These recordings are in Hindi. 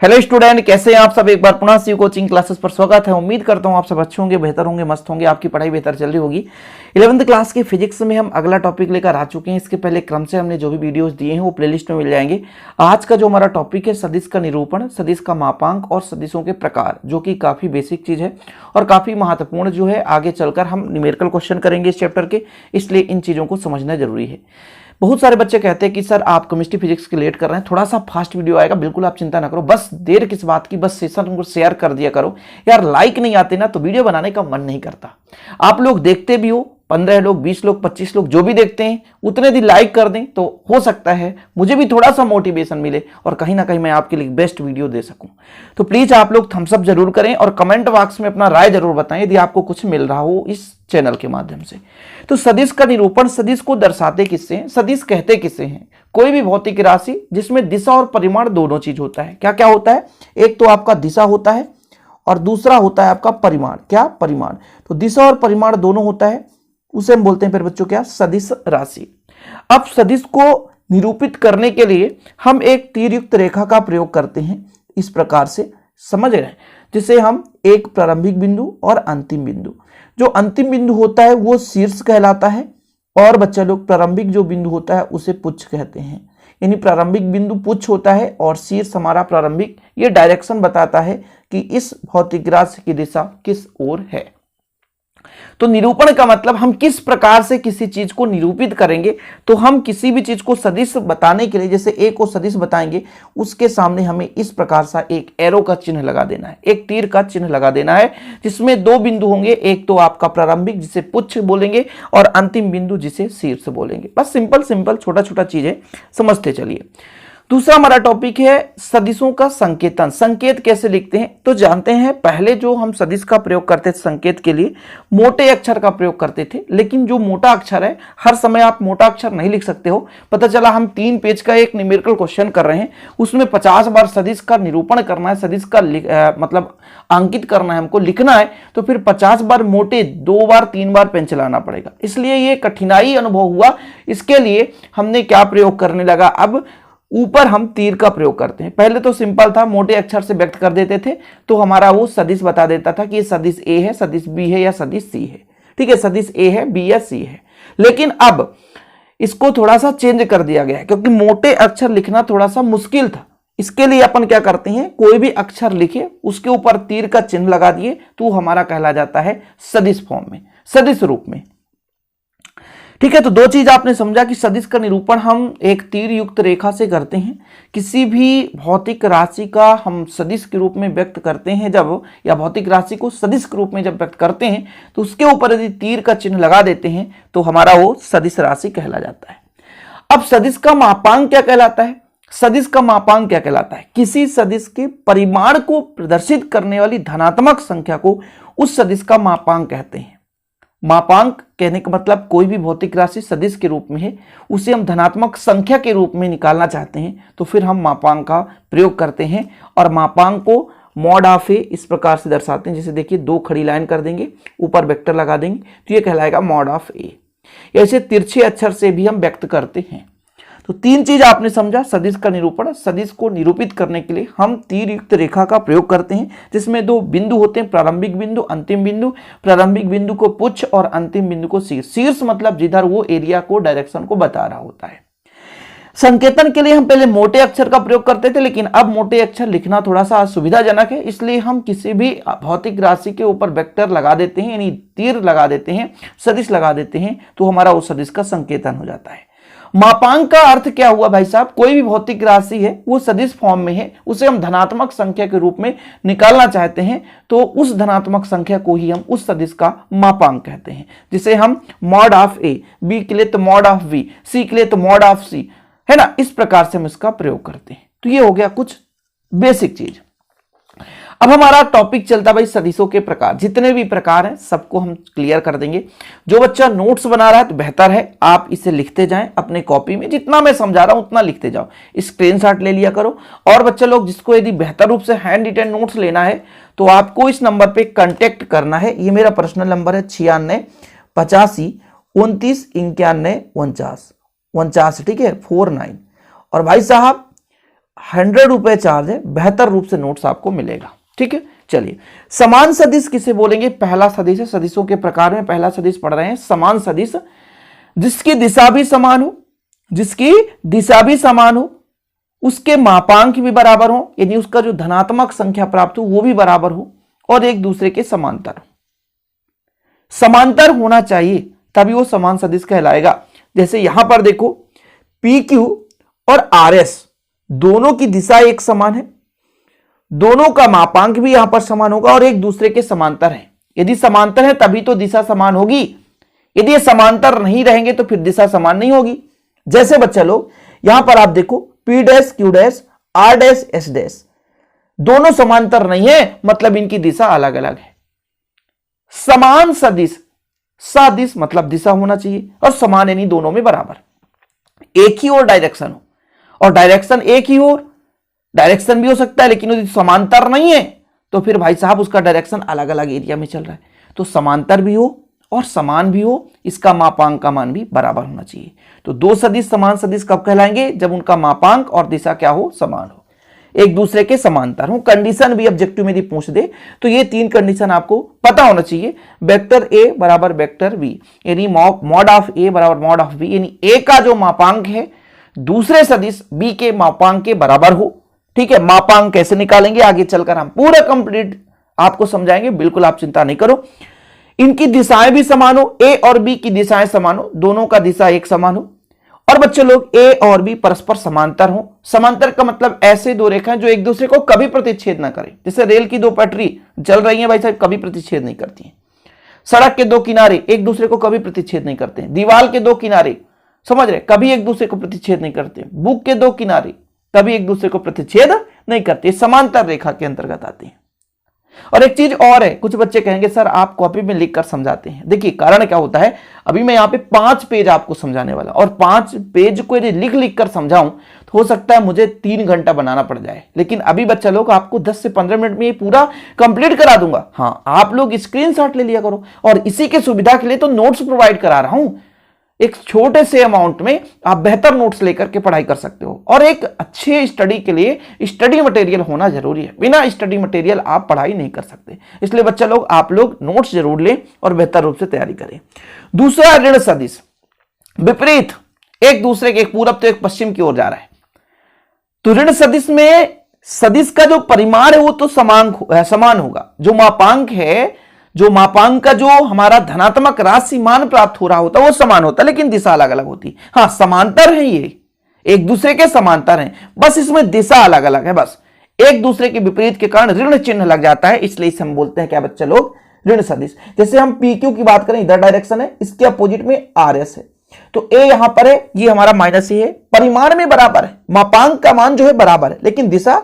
हेलो स्टूडेंट, कैसे हैं आप सब। एक बार पुनः सी कोचिंग क्लासेस पर स्वागत है। उम्मीद करता हूं आप सब अच्छे होंगे, बेहतर होंगे, मस्त होंगे, आपकी पढ़ाई बेहतर चल रही होगी। 11th क्लास के फिजिक्स में हम अगला टॉपिक लेकर आ चुके हैं। इसके पहले क्रम से हमने जो भी वीडियोस दिए हैं वो प्लेलिस्ट में मिल जाएंगे। आज का जो हमारा टॉपिक है सदिश का निरूपण, सदिश का मापांक और सदिशों के प्रकार, जो कि काफी बेसिक चीज है और काफी महत्वपूर्ण जो है। आगे चलकर हम न्यूमेरिकल क्वेश्चन करेंगे इस चैप्टर के, इसलिए इन चीजों को समझना जरूरी है। बहुत सारे बच्चे कहते हैं कि सर आप केमिस्ट्री फिजिक्स के लेट कर रहे हैं, थोड़ा सा फास्ट वीडियो आएगा। बिल्कुल आप चिंता ना करो, बस देर किस बात की, बस सेशन को शेयर कर दिया करो यार। लाइक नहीं आते ना तो वीडियो बनाने का मन नहीं करता। आप लोग देखते भी हो, 15 लोग, 20 लोग, 25 लोग जो भी देखते हैं उतने दिन लाइक कर दें तो हो सकता है मुझे भी थोड़ा सा मोटिवेशन मिले और कहीं ना कहीं मैं आपके लिए बेस्ट वीडियो दे सकूं। तो प्लीज आप लोग थम्स अप जरूर करें और कमेंट बॉक्स में अपना राय जरूर बताएं यदि आपको कुछ मिल रहा हो इस चैनल के माध्यम से। तो सदिश का निरूपण, सदिश को दर्शाते किससे हैं, सदिश कहते किससे हैं। कोई भी भौतिक राशि जिसमें दिशा और परिमाण दोनों चीज होता है। क्या क्या होता है, एक तो आपका दिशा होता है और दूसरा होता है आपका परिमाण। क्या, परिमाण। तो दिशा और परिमाण दोनों होता है, उसे हम बोलते हैं फिर बच्चों क्या, सदिश राशि। अब सदिश को निरूपित करने के लिए हम एक तीर युक्त रेखा का प्रयोग करते हैं। इस प्रकार से समझ रहे हैं, जिसे हम एक प्रारंभिक बिंदु और अंतिम बिंदु, जो अंतिम बिंदु होता है वो शीर्ष कहलाता है और बच्चा लोग प्रारंभिक जो बिंदु होता है उसे पुच्छ कहते हैं। यानी प्रारंभिक बिंदु पुच्छ होता है और शीर्ष हमारा प्रारंभिक। ये डायरेक्शन बताता है कि इस भौतिक राशि की दिशा किस ओर है। तो निरूपण का मतलब हम किस प्रकार से किसी चीज को निरूपित करेंगे। तो हम किसी भी चीज को सदिश बताने के लिए, जैसे ए को सदिश बताएंगे, उसके सामने हमें इस प्रकार सा एक एरो का चिन्ह लगा देना है, एक तीर का चिन्ह लगा देना है, जिसमें दो बिंदु होंगे। एक तो आपका प्रारंभिक जिसे पुच्छ बोलेंगे और अंतिम बिंदु जिसे शीर्ष बोलेंगे। बस सिंपल सिंपल छोटा छोटा चीजें समझते चलिए। दूसरा हमारा टॉपिक है सदिशों का संकेतन। संकेत कैसे लिखते हैं तो जानते हैं। पहले जो हम सदिश का प्रयोग करते थे संकेत के लिए, मोटे अक्षर का प्रयोग करते थे। लेकिन जो मोटा अक्षर है, हर समय आप मोटा अक्षर नहीं लिख सकते हो। पता चला हम 3 पेज का एक न्यूमेरिकल क्वेश्चन कर रहे हैं, उसमें 50 बार सदिश का निरूपण करना है, सदिश का मतलब अंकित करना है, हमको लिखना है। तो फिर 50 बार मोटे 2 बार 3 बार पेन चलाना पड़ेगा, इसलिए ये कठिनाई अनुभव हुआ। इसके लिए हमने क्या प्रयोग करने लगा, अब ऊपर हम तीर का प्रयोग करते हैं। पहले तो सिंपल था, मोटे अक्षर से व्यक्त कर देते थे तो हमारा वो सदिश बता देता था कि ये सदिश ए है, सदिश बी है या सदिश सी है। ठीक है, सदिश ए है, बी या सी है। लेकिन अब इसको थोड़ा सा चेंज कर दिया गया है, क्योंकि मोटे अक्षर लिखना थोड़ा सा मुश्किल था। इसके लिए अपन क्या करते हैं, कोई भी अक्षर लिखे उसके ऊपर तीर का चिन्ह लगा दिए तो हमारा कहला जाता है सदिश फॉर्म में, सदिश रूप में। ठीक है, तो दो चीज आपने समझा कि सदिश का निरूपण हम एक तीर युक्त रेखा से करते हैं। किसी भी भौतिक राशि का हम सदिश के रूप में व्यक्त करते हैं जब, या भौतिक राशि को सदिश के रूप में जब व्यक्त करते हैं तो उसके ऊपर यदि तीर का चिन्ह लगा देते हैं तो हमारा वो सदिश राशि कहला जाता है। अब सदिश का मापांक क्या कहलाता है, सदिश का मापांक क्या कहलाता है, किसी सदिश के परिमाण को प्रदर्शित करने वाली धनात्मक संख्या को उस सदिश का मापांक कहते हैं। मापांक कहने का मतलब कोई भी भौतिक राशि सदिश के रूप में है, उसे हम धनात्मक संख्या के रूप में निकालना चाहते हैं तो फिर हम मापांक का प्रयोग करते हैं। और मापांक को मॉड ऑफ ए इस प्रकार से दर्शाते हैं। जैसे देखिए, 2 खड़ी लाइन कर देंगे, ऊपर वेक्टर लगा देंगे तो ये कहलाएगा मॉड ऑफ ए। ऐसे तिरछे अक्षर से भी हम व्यक्त करते हैं। तो 3 चीज आपने समझा, सदिश का निरूपण। सदिश को निरूपित करने के लिए हम तीर युक्त रेखा का प्रयोग करते हैं, जिसमें 2 बिंदु होते हैं, प्रारंभिक बिंदु, अंतिम बिंदु। प्रारंभिक बिंदु को पुच्छ और अंतिम बिंदु को शीर्ष। शीर्ष मतलब जिधर वो एरिया को, डायरेक्शन को बता रहा होता है। संकेतन के लिए हम पहले मोटे अक्षर का प्रयोग करते थे, लेकिन अब मोटे अक्षर लिखना थोड़ा सा असुविधाजनक है, इसलिए हम किसी भी भौतिक राशि के ऊपर वेक्टर लगा देते हैं, यानी तीर लगा देते हैं, सदिश लगा देते हैं, तो हमारा उस सदिश का संकेतन हो जाता है। मापांक का अर्थ क्या हुआ भाई साहब, कोई भी भौतिक राशि है वो सदिश फॉर्म में है, उसे हम धनात्मक संख्या के रूप में निकालना चाहते हैं तो उस धनात्मक संख्या को ही हम उस सदिश का मापांक कहते हैं, जिसे हम मॉड ऑफ ए, बी के लिए तो मॉड ऑफ बी, सी के लिए तो मॉड ऑफ सी, है ना। इस प्रकार से हम इसका प्रयोग करते हैं। तो ये हो गया कुछ बेसिक चीज। अब हमारा टॉपिक चलता भाई सदिशों के प्रकार। जितने भी प्रकार हैं सबको हम क्लियर कर देंगे। जो बच्चा नोट्स बना रहा है तो बेहतर है आप इसे लिखते जाएं अपने कॉपी में, जितना मैं समझा रहा हूं उतना लिखते जाओ, स्क्रीनशॉट ले लिया करो। और बच्चे लोग जिसको यदि बेहतर रूप से हैंड रिटन नोट्स लेना है तो आपको इस नंबर पे कांटेक्ट करना है। ये मेरा पर्सनल नंबर है 96 85 29 91 49, ठीक है, 49। और भाई साहब ₹100 चार्ज है, बेहतर रूप से नोट्स आपको मिलेगा। ठीक है, चलिए समान सदिश किसे बोलेंगे? पहला सदिश है, सदिशों के प्रकार में पहला सदिश पढ़ रहे हैं, समान सदिश, जिसकी दिशा भी समान हो, जिसकी दिशा भी समान हो, उसके मापांक भी बराबर हो, यानी उसका जो धनात्मक संख्या प्राप्त हो वो भी बराबर हो, और एक दूसरे के समांतर हो। समांतर होना चाहिए तभी वो समान सदिश कहलाएगा। जैसे यहां पर देखो PQ और RS दोनों की दिशा एक समान है, दोनों का मापांक भी यहां पर समान होगा और एक दूसरे के समांतर है। यदि समांतर है तभी तो दिशा समान होगी, यदि ये समांतर नहीं रहेंगे तो फिर दिशा समान नहीं होगी। जैसे बच्चा लोग यहां पर आप देखो P dash Q dash R dash S dash दोनों समांतर नहीं है, मतलब इनकी दिशा अलग अलग है। समान सदिश, सदिश मतलब दिशा होना चाहिए, और समान यानी दोनों में बराबर, एक ही और डायरेक्शन हो, और डायरेक्शन एक ही हो, डायरेक्शन भी हो सकता है लेकिन यदि समांतर नहीं है तो फिर भाई साहब उसका डायरेक्शन अलग अलग एरिया में चल रहा है। तो समांतर भी हो और समान भी हो, इसका मापांक का मान भी बराबर होना चाहिए। तो दो सदिश समान सदिश कब कहलाएंगे? जब उनका मापांक और दिशा क्या हो? समान हो, एक दूसरे के समांतर हो। कंडीशन भी ऑब्जेक्टिव में यदि पूछ दे तो ये तीन कंडीशन आपको पता होना चाहिए। वेक्टर A बराबर वेक्टर B, यानी मॉड ऑफ A बराबर मॉड ऑफ B, यानी A का जो मापांक है दूसरे सदिश B के मापांक के बराबर हो। ठीक है, मापांक कैसे निकालेंगे आगे चलकर हम पूरा कंप्लीट आपको समझाएंगे, बिल्कुल आप चिंता नहीं करो। इनकी दिशाएं भी समान हो, A और B की दिशाएं समान हो, दोनों का दिशा एक समान हो, और बच्चे लोग A और B परस्पर समांतर हो। समांतर का मतलब ऐसे दो रेखाएं जो एक दूसरे को कभी प्रतिच्छेद ना करें। जैसे रेल की दो पटरी चल रही हैं भाई साहब, कभी प्रतिच्छेद नहीं करती हैं। सड़क के दो किनारे एक दूसरे को कभी प्रतिच्छेद नहीं करते हैं। दीवार के दो किनारे, समझ रहे, कभी एक दूसरे को प्रतिच्छेद नहीं करते। बुक के दो किनारे कभी एक दूसरे को प्रतिच्छेद नहीं करते, समांतर रेखा के अंतर्गत आते हैं। और एक चीज और है, कुछ बच्चे कहेंगे सर आप कॉपी में लिख कर समझाते हैं। देखिए कारण क्या होता है, अभी मैं यहाँ पे 5 पेज आपको समझाने वाला, और 5 पेज को यदि लिख लिख कर समझाऊं तो हो सकता है मुझे 3 घंटा बनाना पड़ जाए, लेकिन अभी बच्चा लोग आपको 10 से 15 मिनट में ये पूरा कंप्लीट करा दूंगा। हाँ, आप लोग स्क्रीनशॉट ले लिया करो, और इसी के सुविधा के लिए तो नोट्स प्रोवाइड करा रहा हूं। एक छोटे से अमाउंट में आप बेहतर नोट्स लेकर के पढ़ाई कर सकते हो, और एक अच्छे स्टडी के लिए स्टडी मटेरियल होना जरूरी है। बिना स्टडी मटेरियल आप पढ़ाई नहीं कर सकते, इसलिए बच्चा लोग आप लोग नोट्स जरूर लें और बेहतर रूप से तैयारी करें। दूसरा ऋण सदिश, विपरीत, एक दूसरे के, एक पूरब तो एक पश्चिम की ओर जा रहा है। तो ऋण सदिश में सदिश का जो परिमाण है वो तो समान होगा, जो मापांक है, जो मापांक का जो हमारा धनात्मक राशि मान प्राप्त हो रहा होता है वो समान होता है, लेकिन दिशा अलग अलग होती। हाँ, समांतर है, ये एक दूसरे के समांतर हैं, बस इसमें दिशा अलग अलग है। बस एक दूसरे के विपरीत के कारण ऋण चिन्ह लग जाता है, इसलिए इसे हम बोलते हैं क्या बच्चे लोग? ऋण सदिश। जैसे हम PQ की बात करें, इधर डायरेक्शन है, इसके अपोजिट में RS है, तो A यहां पर है, ये हमारा माइनस A है, परिमाण में बराबर है, मापांक का मान जो है बराबर है, लेकिन दिशा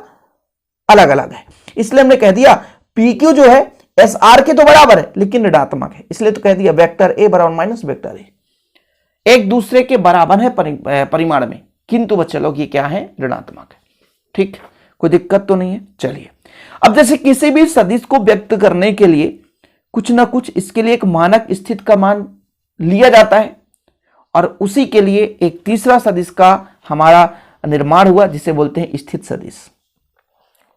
अलग अलग है। इसलिए हमने कह दिया PQ जो है SR के तो बराबर है लेकिन ऋणात्मक है, इसलिए तो कह दिया वेक्टर A बराबर माइनस वेक्टर A, एक दूसरे के बराबर है परिमाण में, किंतु बच्चे लोग ये क्या है? ऋणात्मक है। ठीक, कोई दिक्कत तो नहीं है। चलिए, अब जैसे किसी भी सदिश को व्यक्त करने के लिए कुछ ना कुछ इसके लिए एक मानक स्थित का मान लिया जाता है, और उसी के लिए एक तीसरा सदिश का हमारा निर्माण हुआ जिसे बोलते हैं स्थित सदिश।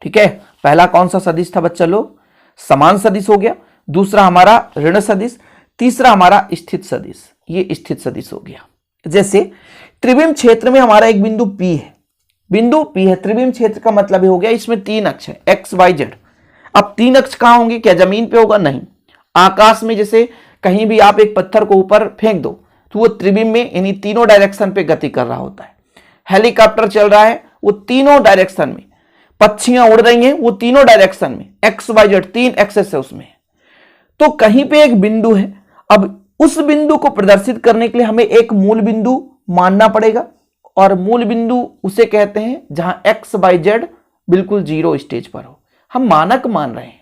ठीक है, पहला कौन सा सदिश था बच्चा लोग? समान सदिश हो गया, दूसरा हमारा ऋण सदिश, तीसरा हमारा स्थित सदिश। ये स्थित सदिश हो गया। जैसे त्रिविम क्षेत्र में हमारा एक बिंदु P है, बिंदु P है, त्रिविम क्षेत्र का मतलब हो गया इसमें 3 अक्ष है, X Y Z। अब 3 अक्ष कहां होंगे? क्या जमीन पे होगा? नहीं, आकाश में। जैसे कहीं भी आप एक पत्थर को ऊपर फेंक दो तो वो त्रिविम में, यानी तीनों डायरेक्शन पे गति कर रहा होता है। हेलीकॉप्टर चल रहा है, वो तीनों डायरेक्शन में, पक्षियां उड़ रही हैं, वो तीनों डायरेक्शन में, एक्स वाई जेड 3 एक्सेस है उसमें। तो कहीं पे एक बिंदु है, अब उस बिंदु को प्रदर्शित करने के लिए हमें एक मूल बिंदु मानना पड़ेगा, और मूल बिंदु उसे कहते हैं जहां एक्स वाई जेड बिल्कुल 0 स्टेज पर हो। हम मानक मान रहे हैं,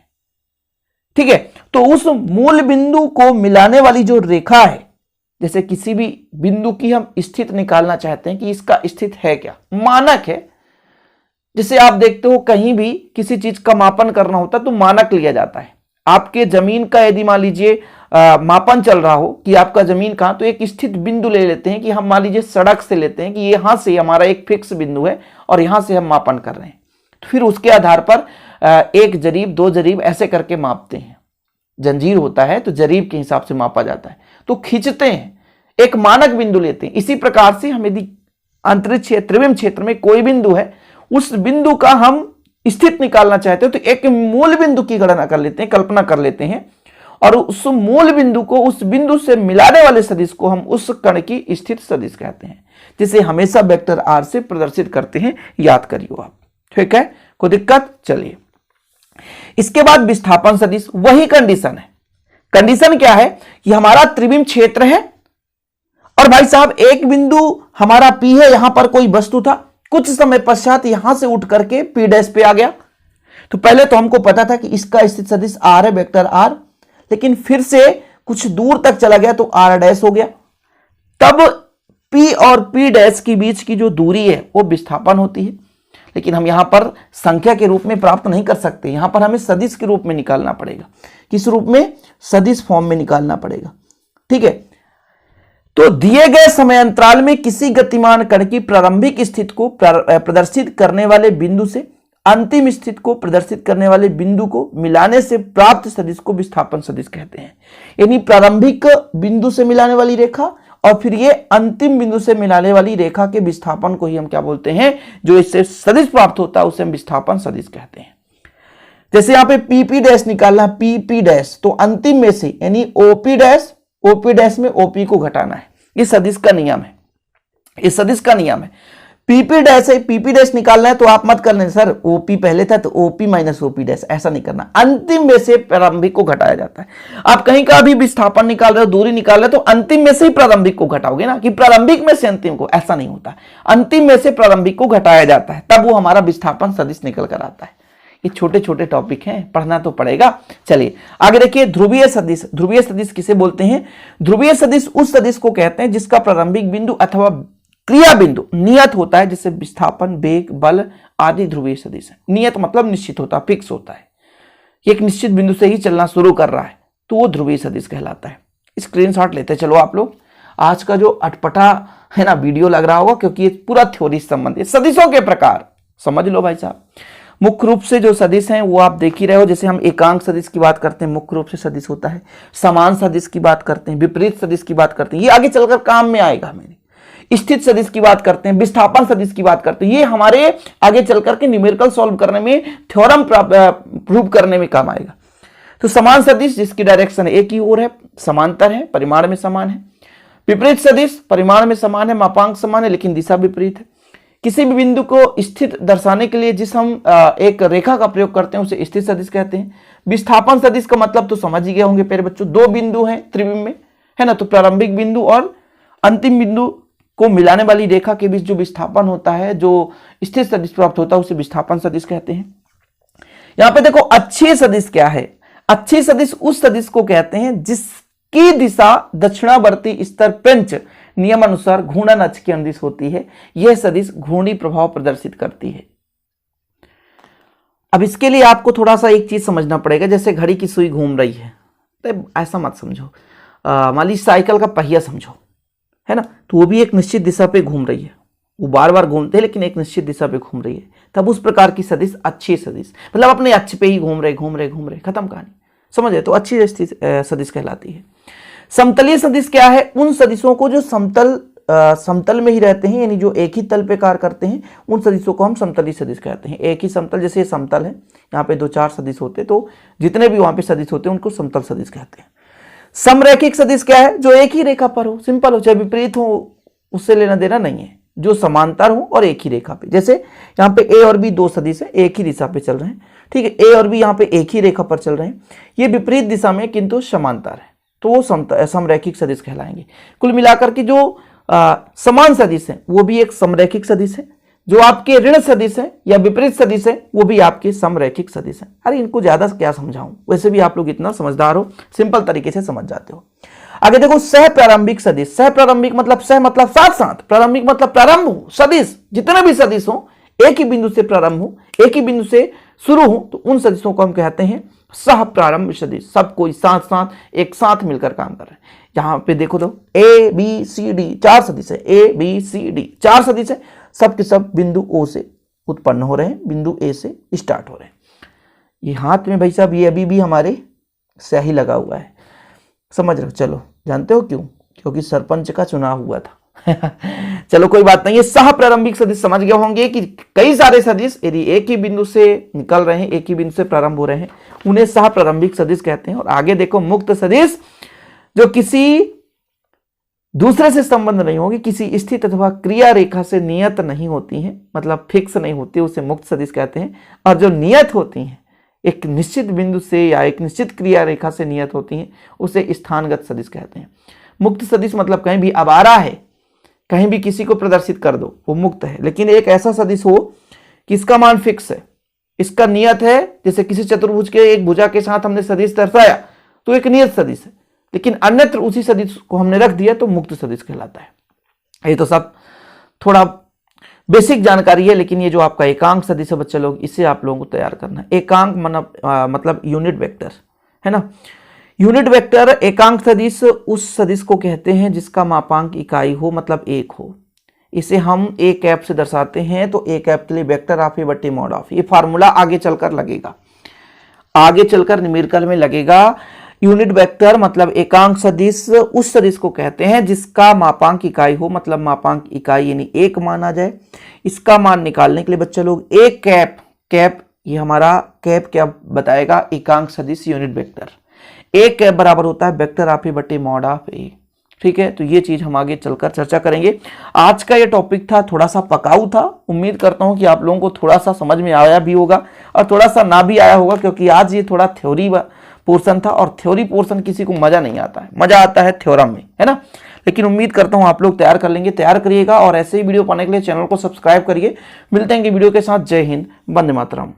ठीक है। तो उस मूल बिंदु को मिलाने वाली जो रेखा है, जैसे किसी भी बिंदु की हम स्थिति निकालना चाहते हैं कि इसका स्थिति है क्या, मानक है। जैसे आप देखते हो कहीं भी किसी चीज का मापन करना होता है तो मानक लिया जाता है। आपके जमीन का यदि मान लीजिए मापन चल रहा हो कि आपका जमीन कहां, तो एक स्थित बिंदु ले लेते हैं कि हम मान लीजिए सड़क से लेते हैं कि यहां से हमारा एक फिक्स बिंदु है और यहां से हम मापन कर रहे हैं, तो फिर उसके आधार पर एक जरीब, दो जरीब ऐसे करके मापते हैं। जंजीर होता है तो जरीब के हिसाब से मापा जाता है, तो खींचते हैं, एक मानक बिंदु लेते हैं। इसी प्रकार से हम यदि अंतरिक्ष क्षेत्र, त्रिविम क्षेत्र में कोई बिंदु है, उस बिंदु का हम स्थित निकालना चाहते हैं तो एक मूल बिंदु की गणना कर लेते हैं, कल्पना कर लेते हैं, और उस मूल बिंदु को उस बिंदु से मिलाने वाले सदिश को हम उस कण की स्थित सदिश कहते हैं, जिसे हमेशा वेक्टर आर से प्रदर्शित करते हैं। याद करिए आप, ठीक है, कोई दिक्कत? चलिए, इसके बाद विस्थापन सदिश, वही कंडीशन है। कंडीशन क्या है कि हमारा त्रिविम क्षेत्र है और भाई साहब एक बिंदु हमारा P है, यहां पर कोई वस्तु था, कुछ समय पश्चात यहां से उठ करके P डैश पे आ गया। तो पहले तो हमको पता था कि इसका स्थित सदिश R है, वेक्टर R, लेकिन फिर से कुछ दूर तक चला गया तो R डैश हो गया। तब P और P डैश के बीच की जो दूरी है वो विस्थापन होती है, लेकिन हम यहां पर संख्या के रूप में प्राप्त नहीं कर सकते, यहां पर हमें सदिश के रूप में निकालना पड़ेगा। किस रूप में? सदिश फॉर्म में निकालना पड़ेगा, ठीक है। तो दिए गए समय अंतराल में किसी गतिमान कण की प्रारंभिक स्थिति को प्रदर्शित करने वाले बिंदु से अंतिम स्थिति को प्रदर्शित करने वाले बिंदु को मिलाने से प्राप्त सदिश को विस्थापन सदिश कहते हैं। यानी प्रारंभिक बिंदु से मिलाने वाली रेखा और फिर ये अंतिम बिंदु से मिलाने वाली रेखा के विस्थापन को ही हम क्या बोलते हैं, जो इससे सदिश प्राप्त होता है उसे हम विस्थापन सदिश कहते हैं। जैसे यहां पे पीपी डैश निकालना है, पीपी डैश, तो अंतिम में से यानी ओपी डैश, ओपी डैश में ओपी को घटाना है, ये सदिश का नियम है, ये सदिश का नियम है। पीपी डैश है, पीपी डैश निकालना है तो आप मत करना सर ओपी पहले था तो ओपी माइनस ओपी डैश, ऐसा नहीं करना, अंतिम में से प्रारंभिक को घटाया जाता है। आप कहीं का भी विस्थापन निकाल रहे हो, दूरी निकाल रहे हो, तो अंतिम में से ही प्रारंभिक को घटाओगे ना, कि प्रारंभिक में से अंतिम को, ऐसा नहीं होता, अंतिम में से प्रारंभिक को घटाया जाता है, तब वो हमारा विस्थापन सदिश निकल कर आता है। ये छोटे छोटे टॉपिक हैं, पढ़ना तो पड़ेगा। चलिए आगे देखिए, ध्रुवीय सदिश। ध्रुवीय सदिश किसे बोलते हैं? ध्रुवीय सदिश उस सदिश को कहते हैं जिसका प्रारंभिक बिंदु अथवा क्रिया बिंदु नियत होता है, जैसे विस्थापन, वेग, बल आदि ध्रुवीय सदिश है। नियत मतलब निश्चित होता है, फिक्स होता है, एक निश्चित बिंदु से ही चलना शुरू कर रहा है, तो वो ध्रुवीय सदिश कहलाता है। स्क्रीनशॉट लेते चलो आप लोग। आज का जो अटपटा है ना वीडियो लग रहा होगा, क्योंकि ये पूरा थ्योरी से संबंधित। सदिशों के प्रकार समझ लो भाई साहब। मुख्य रूप से जो सदिश हैं वो आप देख ही रहे हो, जैसे हम एकांक सदिश की बात करते हैं, मुख्य रूप से सदिश होता है। समान सदिश की बात करते हैं, विपरीत सदिश की बात करते हैं, ये आगे चलकर काम में आएगा। मेरे स्थित सदिश की बात करते हैं, विस्थापन सदिश की बात करते हैं, ये हमारे आगे चलकर के न्यूमेरिकल सॉल्व करने में, थ्योरम प्रूव करने में काम आएगा। तो समान सदिश जिसकी डायरेक्शन एक ही ओर है, समांतर है, परिमाण में समान है। विपरीत सदिश परिमाण में समान है, मापांक समान है, लेकिन दिशा विपरीत है। किसी भी बिंदु को स्थित दर्शाने के लिए जिस हम एक रेखा का प्रयोग करते हैं उसे स्थित सदिश कहते हैं। विस्थापन सदिश का मतलब तो समझ ही गए होंगे प्यारे बच्चों, दो बिंदु हैं त्रिविम में, है ना, तो प्रारंभिक बिंदु और अंतिम बिंदु को मिलाने वाली रेखा के बीच जो विस्थापन होता है, जो स्थित सदिश प्राप्त होता है, उसे विस्थापन सदिश कहते हैं। यहां पे देखो अच्छी सदिश क्या है? अच्छी सदिश उस सदिश को कहते हैं जिसकी दिशा दक्षिणावर्ती स्तर पंच नियम अनुसार घूर्णन अक्ष की अनुदिश होती है। यह सदिश घूर्णी प्रभाव प्रदर्शित करती है। अब इसके लिए आपको थोड़ा सा एक चीज समझना पड़ेगा, जैसे घड़ी की सुई घूम रही है, तो ऐसा मत समझो, मान लीजिए साइकिल का पहिया समझो, है ना, तो वो भी एक निश्चित दिशा पे घूम रही है, वो बार बार घूमते हैं लेकिन एक निश्चित दिशा पे घूम रही है, तब उस प्रकार की सदिश अच्छी सदिश, मतलब अपने अक्ष पे ही घूम रहे, खत्म कहानी, समझे, तो अच्छी सदिश कहलाती है। समतलीय सदिश क्या है? उन सदिशों को जो समतल में ही रहते हैं, यानी जो एक ही तल पे कार्य करते हैं, उन सदिशों को हम समतलीय सदिश कहते हैं। एक ही समतल, जैसे ये समतल है, यहाँ पे दो चार सदिश होते, तो जितने भी वहां पे सदिश होते हैं उनको समतल सदिश कहते हैं। समरैखिक सदिश क्या है? जो एक ही रेखा पर हो, सिंपल हो, चाहे विपरीत हो, उससे लेना देना नहीं है, जो समांतर हो और एक ही रेखा पे। जैसे यहाँ पे ए और बी दो सदिश है, एक ही दिशा पे चल रहे हैं, ठीक है, ए और बी यहाँ पे एक ही रेखा पर चल रहे हैं, ये विपरीत दिशा में किंतु समांतर है, तो वो समरैखिक सदिश कहलाएंगे। कुल मिलाकर के जो समान सदिश है वो भी एक समरैखिक सदिश है, जो आपके ऋण सदिश है या विपरीत सदिश है वो भी आपके समरैखिक सदिश है। अरे इनको ज्यादा क्या समझाऊं, वैसे भी आप लोग इतना समझदार हो, सिंपल तरीके से समझ जाते हो। आगे देखो, सह प्रारंभिक सदिश। सह प्रारंभिक मतलब सह मतलब साथ साथ, प्रारंभिक मतलब प्रारंभ हो, सदिश जितने भी सदिश हो एक ही बिंदु से प्रारंभ हो, एक ही बिंदु से शुरू हो, तो उन सदिशों को हम कहते हैं सह प्रारंभ सदिश। सब कोई साथ साथ एक साथ मिलकर काम कर रहे हैं। यहां पे देखो तो ए बी सी डी 4 सदिश है, ए बी सी डी 4 सदिश है, सब के सब बिंदु ओ से उत्पन्न हो रहे हैं, बिंदु ए से स्टार्ट हो रहे हैं। ये हाथ में भाई साहब ये अभी भी हमारे स्याही लगा हुआ है, समझ रहे हो। चलो जानते हो क्यों? क्योंकि सरपंच का चुनाव हुआ था। चलो कोई बात नहीं। ये सह प्रारंभिक सदिश समझ गए होंगे कि कई सारे सदिश यदि एक ही बिंदु से निकल रहे हैं, एक ही बिंदु से प्रारंभ हो रहे हैं, उन्हें सह प्रारंभिक सदिश कहते हैं। और आगे देखो मुक्त सदिश, जो किसी दूसरे से संबंध नहीं होगी, किसी स्थित अथवा क्रिया रेखा से नियत नहीं होती हैं, मतलब फिक्स नहीं होती, उसे मुक्त सदिश कहते हैं। और जो नियत होती हैं, एक निश्चित बिंदु से या एक निश्चित क्रिया रेखा से नियत होती हैं, उसे स्थानगत सदिश कहते हैं। मुक्त सदिश मतलब कहीं भी आवारा है, कहीं भी किसी को प्रदर्शित कर दो, वो मुक्त है। लेकिन एक ऐसा सदिश हो कि इसका मान फिक्स है, इसका नियत है, जैसे किसी चतुर्भुज के एक भुजा के साथ हमने सदिश दर्शाया तो एक नियत सदिश है, लेकिन अन्यत्र उसी सदिश को हमने रख दिया तो मुक्त सदिश कहलाता है। ये तो सब थोड़ा बेसिक जानकारी है, लेकिन ये जो आपका एकांक सदिश है बच्चे लोग, इसे आप लोगों को तैयार करना है। एकांक मतलब यूनिट वेक्टर है ना। यूनिट वेक्टर एकांक सदिश उस सदिश को कहते हैं जिसका मापांक इकाई हो, मतलब 1 हो। इसे हम ए कैप से दर्शाते हैं, तो ए कैप के लिए वेक्टर ऑफ ए बटे मॉड ऑफ, ये फार्मूला आगे चलकर लगेगा, आगे चलकर न्यूमेरिकल में लगेगा। यूनिट वेक्टर मतलब एकांक सदिश उस सदिश को कहते हैं जिसका मापांक इकाई हो, मतलब मापांक इकाई यानी 1 माना जाए। इसका मान निकालने के लिए बच्चे लोग ए कैप, कैप ये हमारा कैप क्या बताएगा, एकांक सदिश यूनिट वेक्टर। ए कैप बराबर होता है वेक्टर ऑफ ए बटे मॉड ऑफ ए। ठीक है, तो ये चीज हम आगे चलकर चर्चा करेंगे। आज का ये टॉपिक था, थोड़ा सा पकाऊ था। उम्मीद करता हूं कि आप लोगों को थोड़ा सा समझ में आया भी होगा और थोड़ा सा ना भी आया होगा, क्योंकि आज ये थोड़ा थ्योरी पोर्शन था, और थ्योरी पोर्शन किसी को मजा नहीं आता है, मजा आता है थ्योरम में, है ना। लेकिन उम्मीद करता हूं आप लोग तैयार कर लेंगे, तैयार करिएगा। और ऐसे ही वीडियो पाने के लिए चैनल को सब्सक्राइब करिए। मिलते हैं वीडियो के साथ। जय हिंद, वंदे मातरम।